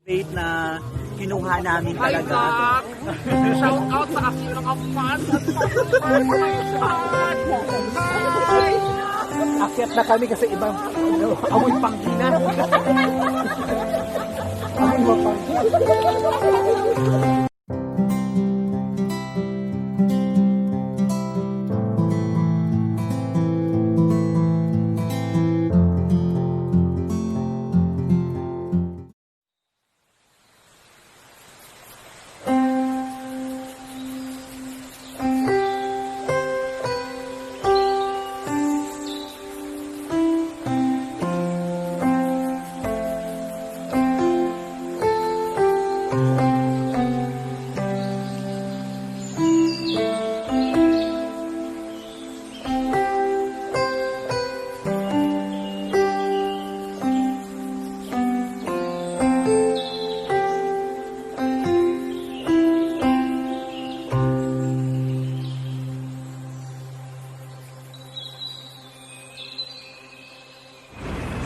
Date na kinuha namin talaga. Shout out sa aking mga fans. Akyat na kami kasi ibang amoy pangkinan. Amoy mapangkinan.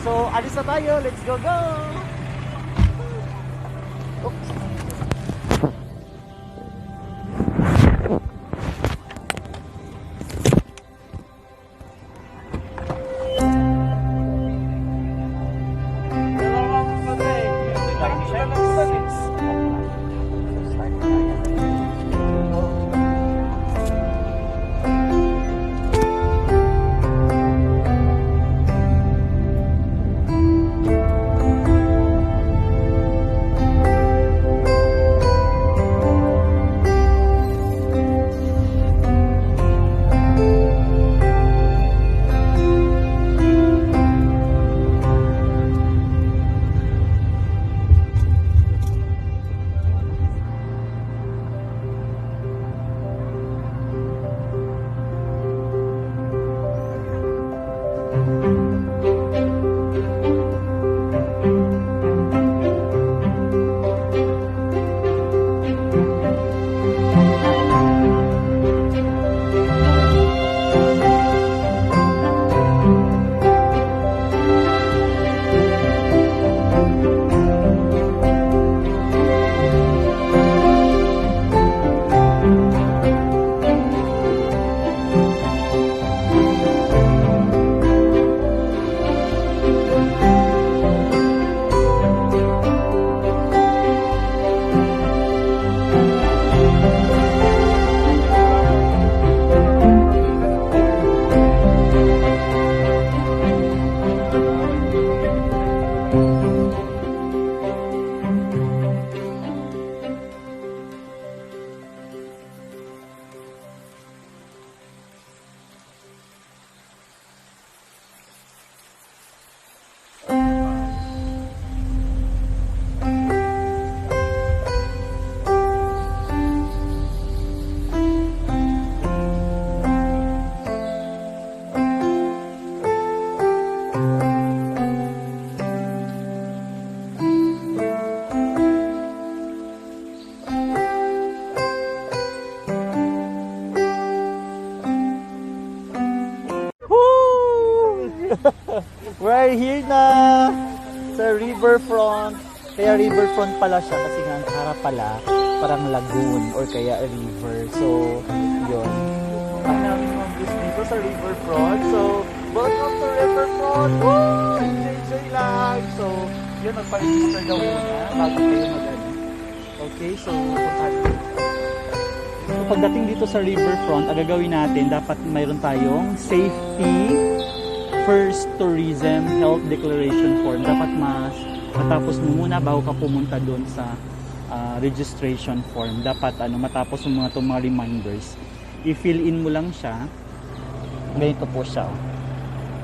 So, alis na tayo. Let's go, go! Oops. We're here na sa Riverfront. Kaya Riverfront pala siya kasi nga ang harap pala parang lagoon or kaya river. So, yun. Ang namin mga views dito sa Riverfront. So, welcome to Riverfront! Woo! Enjoy lang! So, yun, magpa-register daw muna bago kayo mag-ano. Okay, so, pagdating dito sa Riverfront, ang gagawin natin, dapat mayroon tayong safety first tourism health declaration form. Dapat matapos mo muna bago ka pumunta doon sa registration form. Dapat matapos mo mga reminders. I-fill in mo lang siya. Ganito po siya.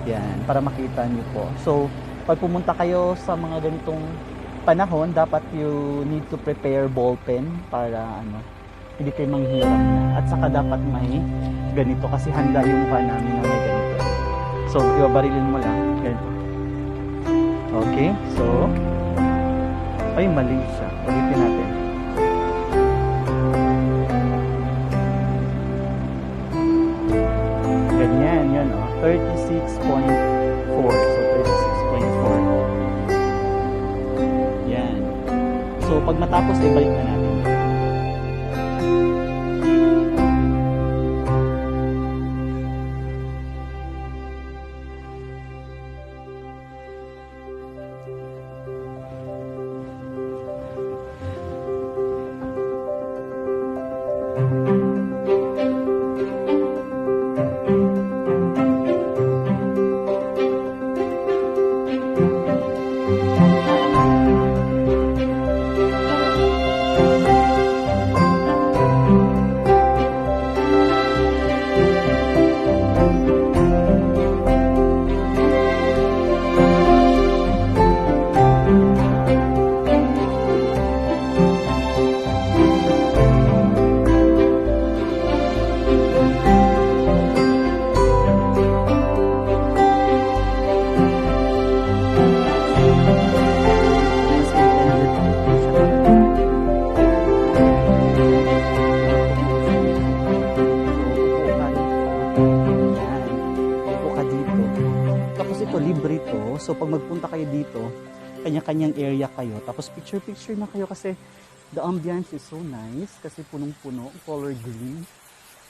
Yan, para makita niyo po. So, pag pumunta kayo sa mga ganitong panahon, dapat you need to prepare ball pen para hindi kayo manghiram na. At saka dapat may ganito kasi handa yung van namin na may ganito. So, ibabarilin mo lang. Ganito. Okay, so ay mali siya. Ulitin natin. Ganyan, yan 36.4. So, 36.4. Yan. So pag matapos ay balik na natin. So pag magpunta kayo dito, kanya-kanyang area kayo. Tapos picture-picture na kayo kasi the ambience is so nice. Kasi punong-puno, color green,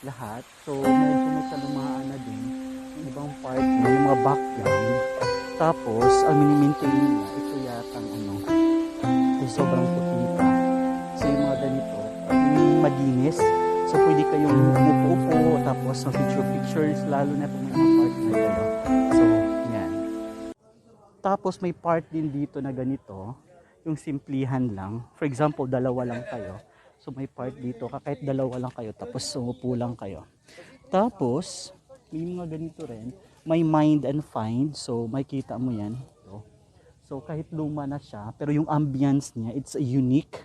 lahat. So medyo may kalumaan na din. Yung ibang part na, yung mga background. Tapos, ang mini-maintain nila, ito yata ito sobrang puti pa. So yung mga ganito, yung madinis. So pwede kayong umupo-upo, tapos picture-pictures, lalo na kung may mga partner kayo. So, yan. Tapos may part din dito na ganito, yung simplihan lang. For example, dalawa lang kayo. So may part dito, kahit dalawa lang kayo, tapos umupo lang kayo. Tapos, may mga ganito rin, may mind and find. So makikita mo yan. So kahit luma na siya, pero yung ambience niya, it's unique.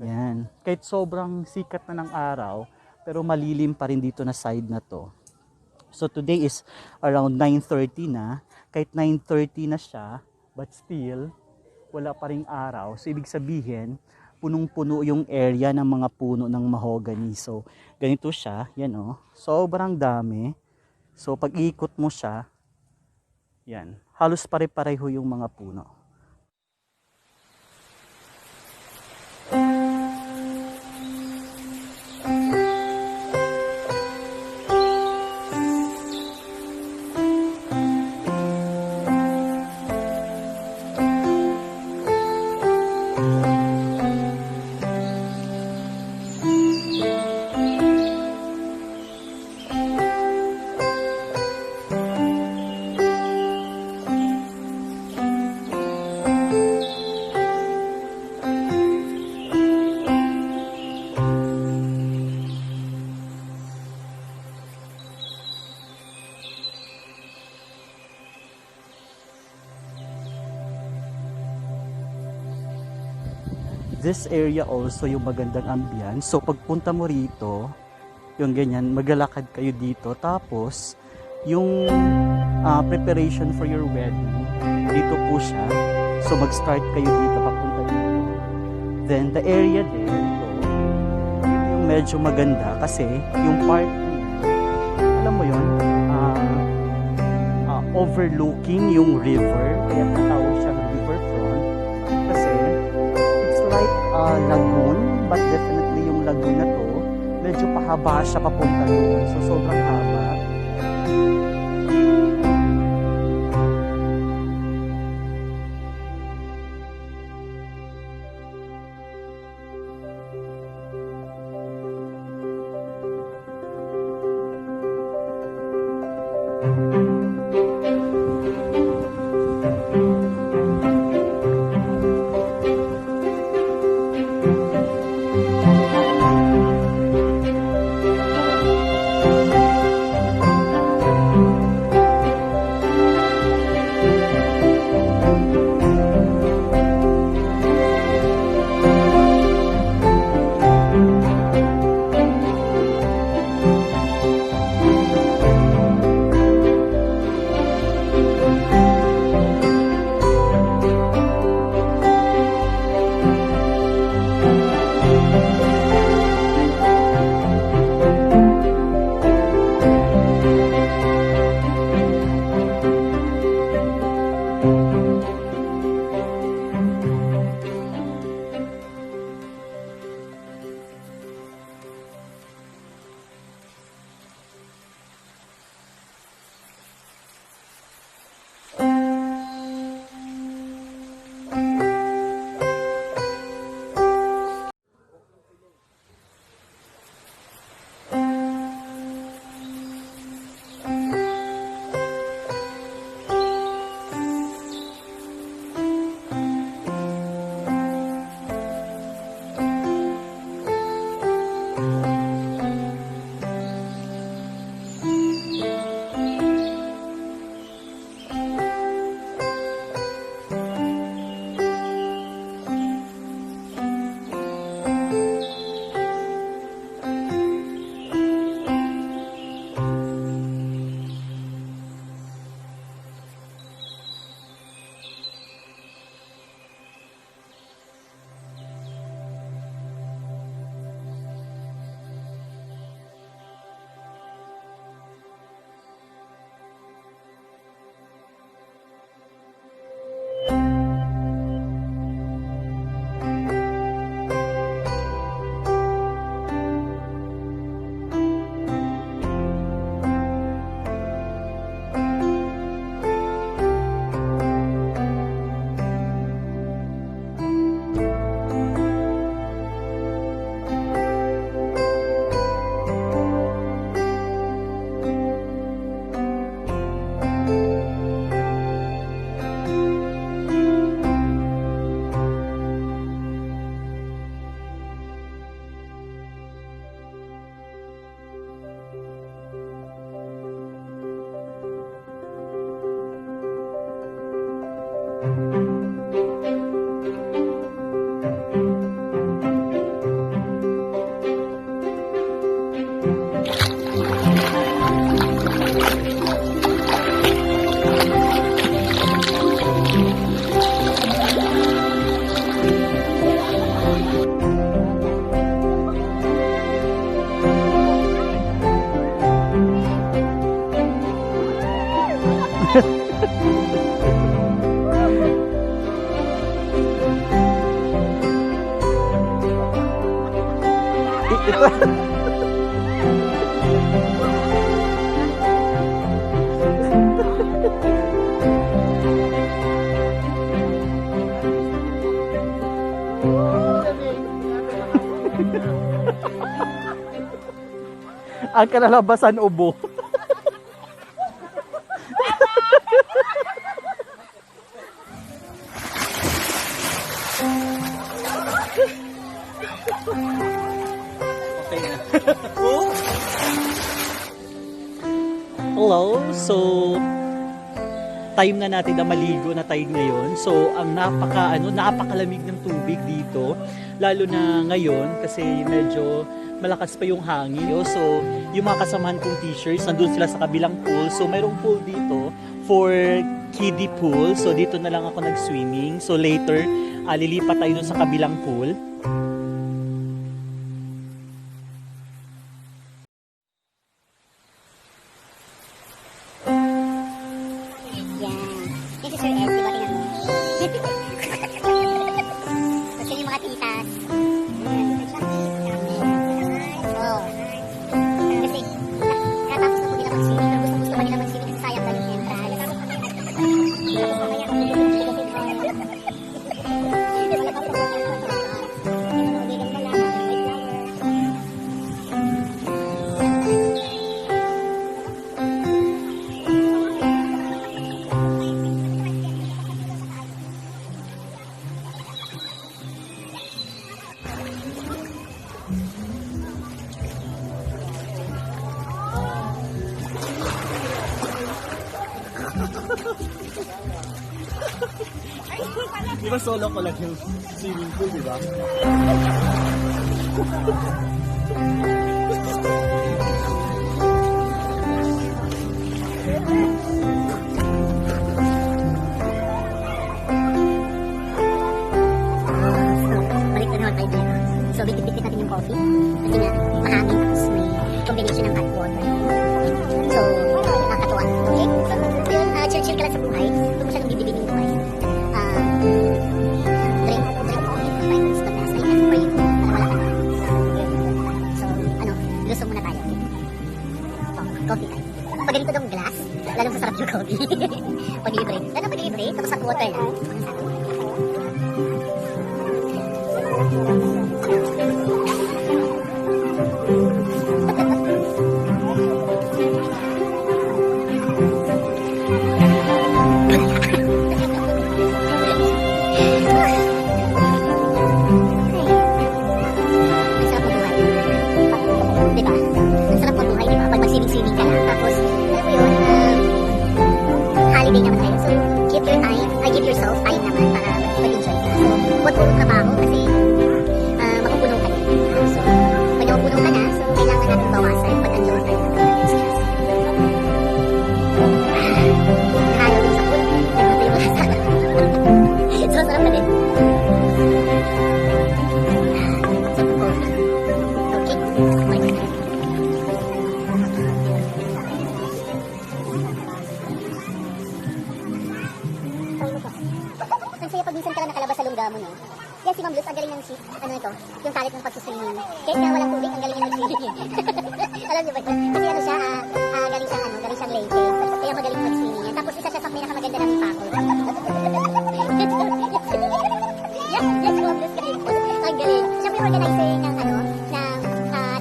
Yan. Kahit sobrang sikat na ng araw, pero malilim pa rin dito na side na to. So today is around 9:30 na. Kahit 9:30 na siya, but still, wala pa ring araw. So ibig sabihin, punong-puno yung area ng mga puno ng mahogany. So ganito siya, yan o. Sobrang dami. So pag ikot mo siya, yan. Halos pare-pareho yung mga puno. This area also yung magandang ambience. So pagpunta mo rito, yung ganyan, maglalakad kayo dito. Tapos, yung preparation for your wedding, dito po siya. So mag-start kayo dito, papunta dito. Then the area there, ito yung medyo maganda kasi yung part niya, alam mo yun, overlooking yung river, kaya tatawag siyang Riverfront. Kasi like lagoon, but definitely yung lagoon na to, medyo pahaba siya papunta doon. So sobrang haba. Ang kalalabasan ubo. Hello, so time na natin na maligo na tayo ngayon. So ang napakalamig ng tubig dito, lalo na ngayon kasi medyo malakas pa yung hangin. So yung mga kasamahan kong teachers, nandun sila sa kabilang pool. So mayroong pool dito for kiddie pool. So dito na lang ako nag-swimming. So later, lilipat tayo dun sa kabilang pool. Di ba solo ko lang yung swimming pool, di ba? Balik na naman tayo dito. So, bitit-bitit natin yung coffee. Kasi nga, mahangin tapos may combination ng hot water. So, nakakatuwa. Okay? So, yun, chill-chill ka lang sa buhay. Huwag mo siya nang bibigin yung buhay. Drink coffee. Vitamins to pass. I for you. Para wala ka na. So, lusong muna tayo. Okay? So, coffee tayo. Pag ganito daw glass, lalong masarap yung coffee. Pag-libre. Lalong pag-libre, tapos hot water lang. Yes, si Ma'am Luz, ang galing ng yung talent ng pagsuswimming. Kahit nga walang tubig, ang galing niya mag-swimming. Alam niyo ba yun? Kasi siya, galing siyang lake. Kaya magaling mag-swimming yan. Tapos isa siya sa pinakamaganda ng pako. Yes, Ma'am Luz, galing. Ang galing. Siya may organizing ng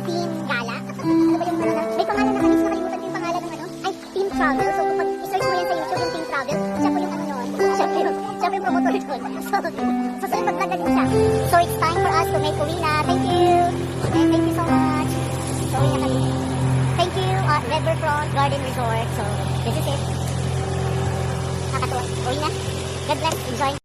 team gala. Ano ba yung may pangalan na kalis, nakalimutan ko yung pangalan ng team travel. So kung i-search mo yan sa YouTube yung team travel, siya po yung siya po yung promotor doon. So sunod mag-vlog na din siya. So it's time for us to make uwi na. Thank you. And thank you so much. So uwi na kami. Thank you, Riverfront Garden Resort. So this is it. Nakatuwa. Uwi na. God bless. Enjoy.